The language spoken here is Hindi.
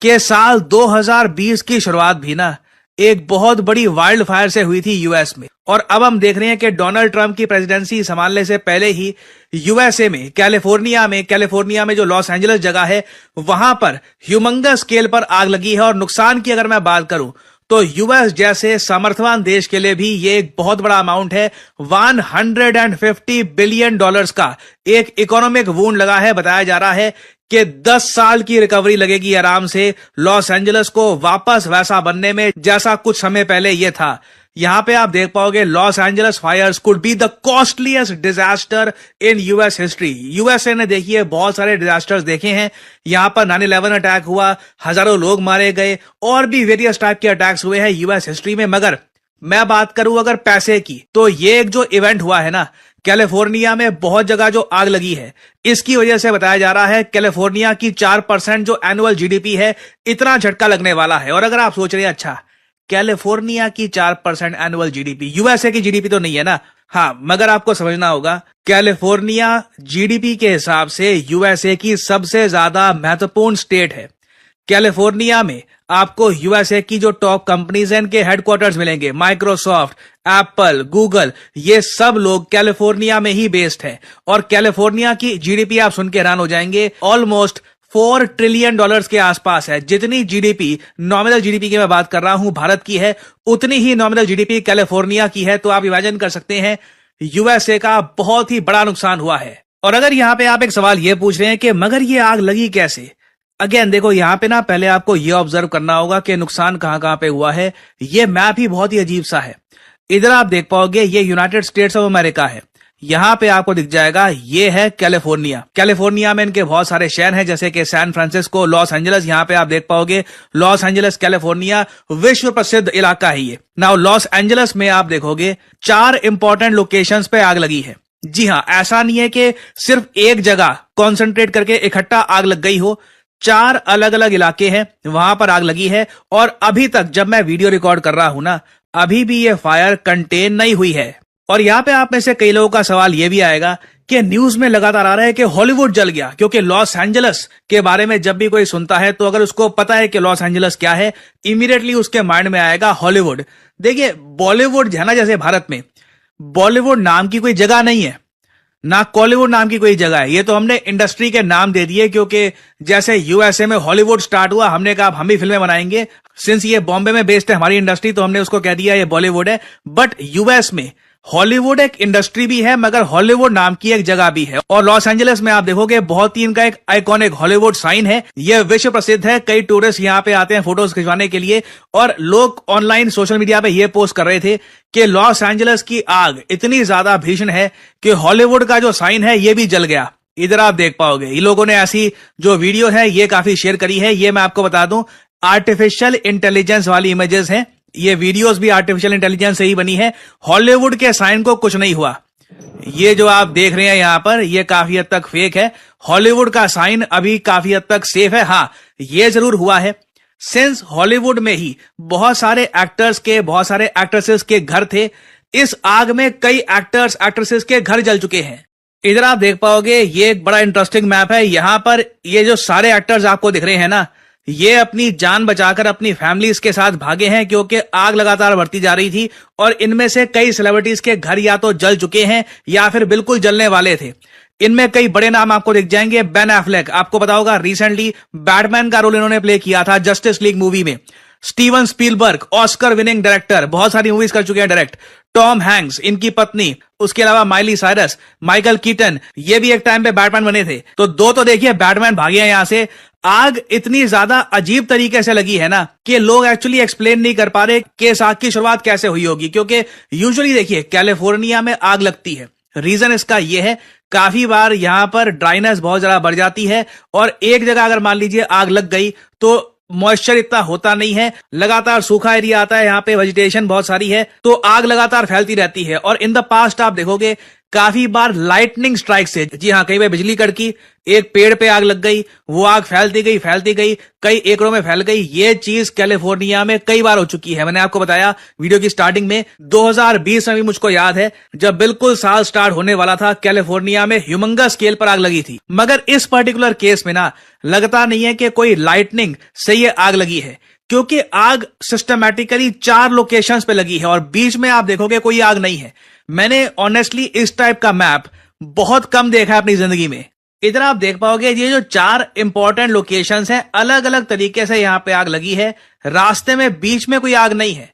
कि साल 2020 की शुरुआत भी ना एक बहुत बड़ी वाइल्ड फायर से हुई थी यूएस में। और अब हम देख रहे हैं कि डोनाल्ड ट्रंप की प्रेसिडेंसी संभालने से पहले ही यूएसए में कैलिफोर्निया में जो लॉस एंजलिस जगह है वहां पर ह्यूमंगस स्केल पर आग लगी है। और नुकसान की अगर मैं बात करूं तो यूएस जैसे सामर्थ्यवान देश के लिए भी ये एक बहुत बड़ा अमाउंट है। $150 बिलियन का एक इकोनॉमिक वूंड लगा है। बताया जा रहा है कि 10 साल की रिकवरी लगेगी आराम से लॉस एंजलिस को वापस वैसा बनने में जैसा कुछ समय पहले ये था। यहां पे आप देख पाओगे Los Angeles fires could be the costliest disaster in US history. USA ने देखिए बहुत सारे डिजास्टर्स देखे हैं। यहां पर 9/11 अटैक हुआ, हजारों लोग मारे गए और भी वेरियस टाइप के अटैक्स हुए हैं यूएस हिस्ट्री में। मगर मैं बात करूं अगर पैसे की तो ये एक जो इवेंट हुआ है ना कैलिफोर्निया में बहुत जगह जो आग लगी है इसकी वजह से बताया जा रहा है कैलिफोर्निया की 4% जो एनुअल जीडीपी है इतना झटका लगने वाला है। और अगर आप सोच रहे हैं अच्छा कैलिफोर्निया की 4% एनुअल जीडीपी, यूएसए की जीडीपी तो नहीं है ना। हाँ, मगर आपको समझना होगा कैलिफोर्निया जीडीपी के हिसाब से यूएसए की सबसे ज्यादा महत्वपूर्ण स्टेट है। कैलिफोर्निया में आपको यूएसए की जो टॉप कंपनीज हैं इनके हेडक्वार्टर्स मिलेंगे। माइक्रोसॉफ्ट, एप्पल, गूगल, ये सब लोग कैलिफोर्निया में ही बेस्ड है। और कैलिफोर्निया की जीडीपी आप सुन के हैरान हो जाएंगे, ऑलमोस्ट $4 ट्रिलियन के आसपास है। जितनी जीडीपी, नॉमिनल जीडीपी की मैं बात कर रहा हूं भारत की है, उतनी ही नॉमिनल जीडीपी कैलिफोर्निया की है। तो आप इमेजिन कर सकते हैं यूएसए का बहुत ही बड़ा नुकसान हुआ है। और अगर यहां पे आप एक सवाल ये पूछ रहे हैं कि मगर ये आग लगी कैसे, अगेन देखो यहां पे ना पहले आपको ये ऑब्जर्व करना होगा कि नुकसान कहां कहां पे हुआ है। ये मैप ही बहुत ही अजीब सा है। इधर आप देख पाओगे ये यूनाइटेड स्टेट्स ऑफ अमेरिका है। यहां पे आपको दिख जाएगा ये है कैलिफोर्निया में इनके बहुत सारे शहर हैं जैसे कि सैन फ्रांसिस्को, लॉस एंजलिस। यहां पे आप देख पाओगे लॉस एंजलिस कैलिफोर्निया विश्व प्रसिद्ध इलाका है ये। नाउ लॉस एंजलिस में आप देखोगे 4 इंपॉर्टेंट लोकेशंस पे आग लगी है। जी हां, ऐसा नहीं है कि सिर्फ एक जगह कॉन्सेंट्रेट करके इकट्ठा आग लग गई हो। 4 अलग अलग इलाके हैं वहां पर आग लगी है। और अभी तक जब मैं वीडियो रिकॉर्ड कर रहा हूं ना अभी भी ये फायर कंटेन नहीं हुई है। और यहां पे आप में से कई लोगों का सवाल यह भी आएगा कि न्यूज में लगातार आ रहा है कि हॉलीवुड जल गया, क्योंकि लॉस एंजलिस के बारे में जब भी कोई सुनता है तो अगर उसको पता है कि लॉस एंजलिस क्या है इमीडिएटली उसके माइंड में आएगा हॉलीवुड। देखिए बॉलीवुड है ना, जैसे भारत में बॉलीवुड नाम की कोई जगह नहीं है ना, कॉलीवुड नाम की कोई जगह है। ये तो हमने इंडस्ट्री के नाम दे दिए, क्योंकि जैसे यूएसए में हॉलीवुड स्टार्ट हुआ हमने कहा हम भी फिल्में बनाएंगे। सिंस ये बॉम्बे में बेस्ड है हमारी इंडस्ट्री तो हमने उसको कह दिया ये बॉलीवुड है। बट यूएस में हॉलीवुड एक इंडस्ट्री भी है मगर हॉलीवुड नाम की एक जगह भी है। और लॉस एंजलिस में आप देखोगे बहुत ही इनका एक आइकॉनिक हॉलीवुड साइन है। यह विश्व प्रसिद्ध है। कई टूरिस्ट यहाँ पे आते हैं फोटोज खिंचवाने के लिए। और लोग ऑनलाइन सोशल मीडिया पे ये पोस्ट कर रहे थे कि लॉस एंजलिस की आग इतनी ज्यादा भीषण है कि हॉलीवुड का जो साइन है ये भी जल गया। इधर आप देख पाओगे इन लोगों ने ऐसी जो वीडियो है ये काफी शेयर करी है। ये मैं आपको बता दूं आर्टिफिशियल इंटेलिजेंस वाली इमेजेस हैं। ये वीडियोस भी आर्टिफिशियल इंटेलिजेंस से ही बनी है। हॉलीवुड के साइन को कुछ नहीं हुआ। ये जो आप देख रहे हैं यहां पर ये काफी हद तक फेक है। हॉलीवुड का साइन अभी काफी हद तक सेफ है। हाँ, ये जरूर हुआ है सिंस हॉलीवुड में ही बहुत सारे एक्टर्स के, बहुत सारे एक्ट्रेसेस के घर थे। इस आग में कई एक्टर्स एक्ट्रेसेस के घर जल चुके हैं। इधर आप देख पाओगे ये एक बड़ा इंटरेस्टिंग मैप है। यहां पर ये जो सारे एक्टर्स आपको दिख रहे हैं ना ये अपनी जान बचाकर अपनी फैमिलीज के साथ भागे हैं, क्योंकि आग लगातार बढ़ती जा रही थी। और इनमें से कई सेलिब्रिटीज के घर या तो जल चुके हैं या फिर बिल्कुल जलने वाले थे। इनमें कई बड़े नाम आपको दिख जाएंगे। बेन एफ्लेक, आपको पता होगा रिसेंटली बैटमैन का रोल इन्होंने प्ले किया था जस्टिस लीग मूवी में। Steven Spielberg, Oscar winning director, बहुत सारी मूवीज कर चुके हैं डायरेक्ट। टॉम हैंक्स, इनकी पत्नी, उसके अलावा माइली साइरस, माइकल कीटन, ये भी एक टाइम पे बैटमैन बने थे। तो दो तो देखिए बैटमैन भागे हैं यहां से। आग इतनी ज्यादा अजीब तरीके से लगी है ना कि लोग एक्चुअली एक्सप्लेन नहीं कर पा रहे कि इस आग की शुरुआत कैसे हुई होगी। क्योंकि यूजुअली देखिए कैलिफोर्निया में आग लगती है, रीजन इसका यह है काफी बार यहां पर ड्राइनेस बहुत ज्यादा बढ़ जाती है। और एक जगह अगर मान लीजिए आग लग गई तो मॉइस्चर इतना होता नहीं है, लगातार सूखा एरिया आता है, यहाँ पे वेजिटेशन बहुत सारी है तो आग लगातार फैलती रहती है। और इन द पास्ट आप देखोगे काफी बार लाइटनिंग स्ट्राइक से, जी हाँ, कई बार बिजली कड़की, एक पेड़ पे आग लग गई, वो आग फैलती गई, कई एकड़ों में फैल गई। ये चीज कैलिफोर्निया में कई बार हो चुकी है। मैंने आपको बताया वीडियो की स्टार्टिंग में, 2020 में भी मुझको याद है, जब बिल्कुल साल स्टार्ट होने वाला था, कैलिफोर्निया में ह्यूमंगस स्केल पर आग लगी थी। मगर इस पर्टिकुलर केस में ना लगता नहीं है कि कोई लाइटनिंग से ये आग लगी है, क्योंकि आग सिस्टमैटिकली 4 लोकेशंस पे लगी है और बीच में आप देखोगे कोई आग नहीं है। मैंने ऑनेस्टली इस टाइप का मैप बहुत कम देखा है अपनी जिंदगी में। इधर आप देख पाओगे ये जो 4 इंपॉर्टेंट लोकेशंस हैं, अलग अलग तरीके से यहां पे आग लगी है। रास्ते में बीच में कोई आग नहीं है।